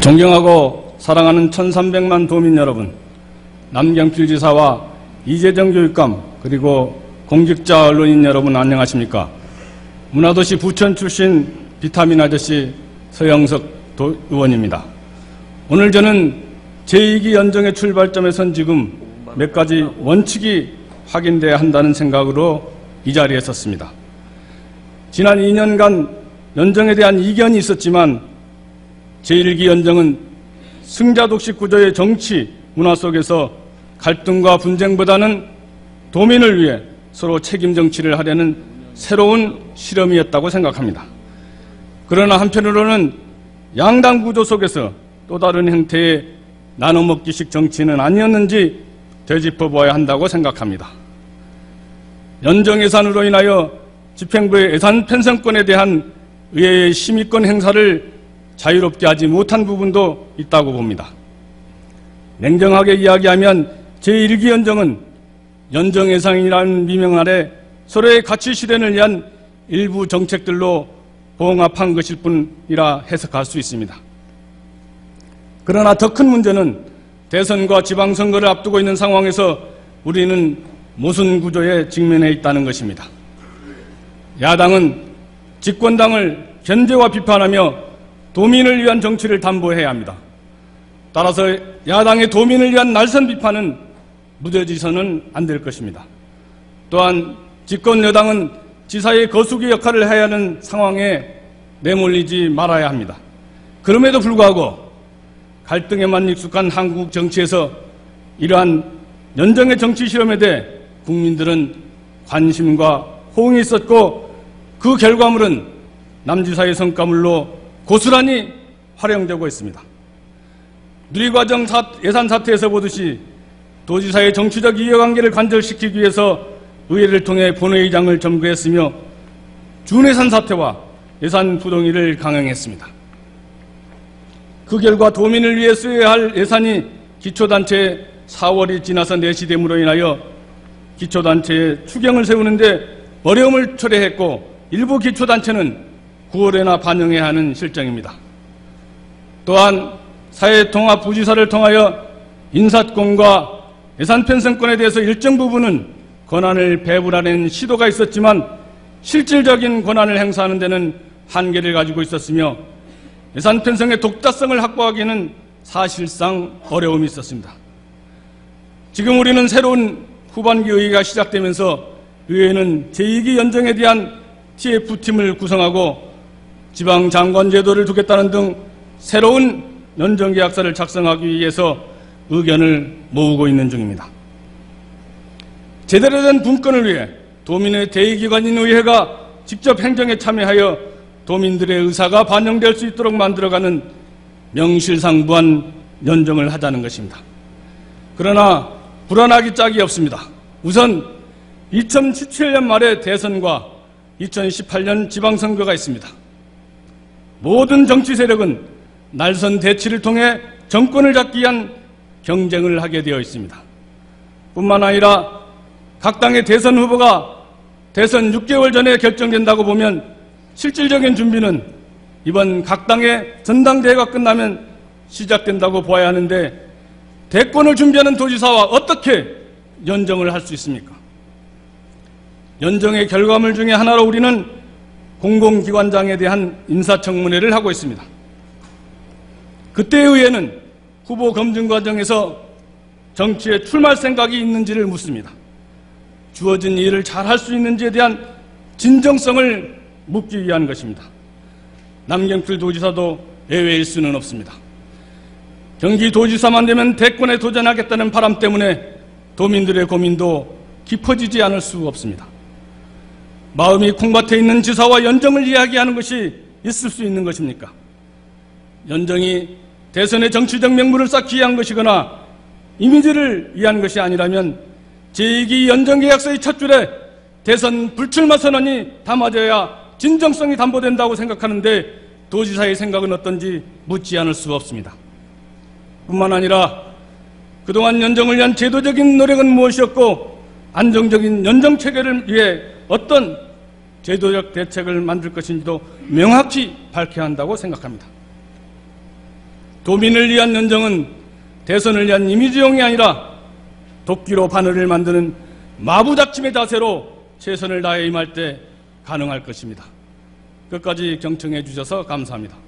존경하고 사랑하는 1300만 도민 여러분, 남경필 지사와 이재정 교육감 그리고 공직자 언론인 여러분 안녕하십니까? 문화도시 부천 출신 비타민 아저씨 서영석 의원입니다. 오늘 저는 제2기 연정의 출발점에 선 지금 몇 가지 원칙이 확인돼야 한다는 생각으로 이 자리에 섰습니다. 지난 2년간 연정에 대한 이견이 있었지만 제1기 연정은 승자독식 구조의 정치, 문화 속에서 갈등과 분쟁보다는 도민을 위해 서로 책임 정치를 하려는 새로운 실험이었다고 생각합니다. 그러나 한편으로는 양당 구조 속에서 또 다른 형태의 나눠먹기식 정치는 아니었는지 되짚어보아야 한다고 생각합니다. 연정 예산으로 인하여 집행부의 예산 편성권에 대한 의회의 심의권 행사를 자유롭게 하지 못한 부분도 있다고 봅니다. 냉정하게 이야기하면 제1기 연정은 연정 예산이라는 미명 아래 서로의 가치 실현을 위한 일부 정책들로 봉합한 것일 뿐이라 해석할 수 있습니다. 그러나 더 큰 문제는 대선과 지방선거를 앞두고 있는 상황에서 우리는 모순 구조에 직면해 있다는 것입니다. 야당은 집권당을 견제와 비판하며 도민을 위한 정치를 담보해야 합니다. 따라서 야당의 도민을 위한 날선 비판은 무뎌지서는 안 될 것입니다. 또한 집권 여당은 지사의 거수기 역할을 해야 하는 상황에 내몰리지 말아야 합니다. 그럼에도 불구하고 갈등에만 익숙한 한국 정치에서 이러한 연정의 정치 실험에 대해 국민들은 관심과 호응이 있었고 그 결과물은 남지사의 성과물로 고스란히 활용되고 있습니다. 누리과정 예산 사태에서 보듯이 도지사의 정치적 이해관계를 간절시키기 위해서 의회를 통해 본회의장을 점거했으며 준예산 사태와 예산 부동의를 강행했습니다. 그 결과 도민을 위해 쓰여야 할 예산이 기초단체에 4월이 지나서 내시됨으로 인하여 기초단체의 추경을 세우는데 어려움을 초래했고 일부 기초단체는 9월에나 반영해야 하는 실정입니다. 또한 사회통합부지사를 통하여 인사권과 예산 편성권에 대해서 일정 부분은 권한을 배분하는 시도가 있었지만 실질적인 권한을 행사하는 데는 한계를 가지고 있었으며 예산 편성의 독자성을 확보하기에는 사실상 어려움이 있었습니다. 지금 우리는 새로운 후반기 의회가 시작되면서 의회는 제2기 연정에 대한 TF팀을 구성하고 지방장관 제도를 두겠다는 등 새로운 연정계약서를 작성하기 위해서 의견을 모으고 있는 중입니다. 제대로 된 분권을 위해 도민의 대의기관인 의회가 직접 행정에 참여하여 도민들의 의사가 반영될 수 있도록 만들어가는 명실상부한 연정을 하자는 것입니다. 그러나 불안하기 짝이 없습니다. 우선 2017년 말에 대선과 2018년 지방선거가 있습니다. 모든 정치 세력은 날선 대치를 통해 정권을 잡기 위한 경쟁을 하게 되어 있습니다. 뿐만 아니라 각 당의 대선 후보가 대선 6개월 전에 결정된다고 보면 실질적인 준비는 이번 각 당의 전당대회가 끝나면 시작된다고 보아야 하는데 대권을 준비하는 도지사와 어떻게 연정을 할 수 있습니까? 연정의 결과물 중에 하나로 우리는 공공기관장에 대한 인사청문회를 하고 있습니다. 그때의 의회는 후보 검증 과정에서 정치에 출마할 생각이 있는지를 묻습니다. 주어진 일을 잘 할 수 있는지에 대한 진정성을 묻기 위한 것입니다. 남경필 도지사도 예외일 수는 없습니다. 경기도지사만 되면 대권에 도전하겠다는 바람 때문에 도민들의 고민도 깊어지지 않을 수 없습니다. 마음이 콩밭에 있는 지사와 연정을 이야기하는 것이 있을 수 있는 것입니까? 연정이 대선의 정치적 명분을 쌓기 위한 것이거나 이미지를 위한 것이 아니라면 제2기 연정계약서의 첫 줄에 대선 불출마 선언이 담아져야 진정성이 담보된다고 생각하는데 도지사의 생각은 어떤지 묻지 않을 수 없습니다. 뿐만 아니라 그동안 연정을 위한 제도적인 노력은 무엇이었고 안정적인 연정체계를 위해 어떤 제도적 대책을 만들 것인지도 명확히 밝혀야 한다고 생각합니다. 도민을 위한 연정은 대선을 위한 이미지용이 아니라 도끼로 바늘을 만드는 마부닥침의 자세로 최선을 다해 임할 때 가능할 것입니다. 끝까지 경청해 주셔서 감사합니다.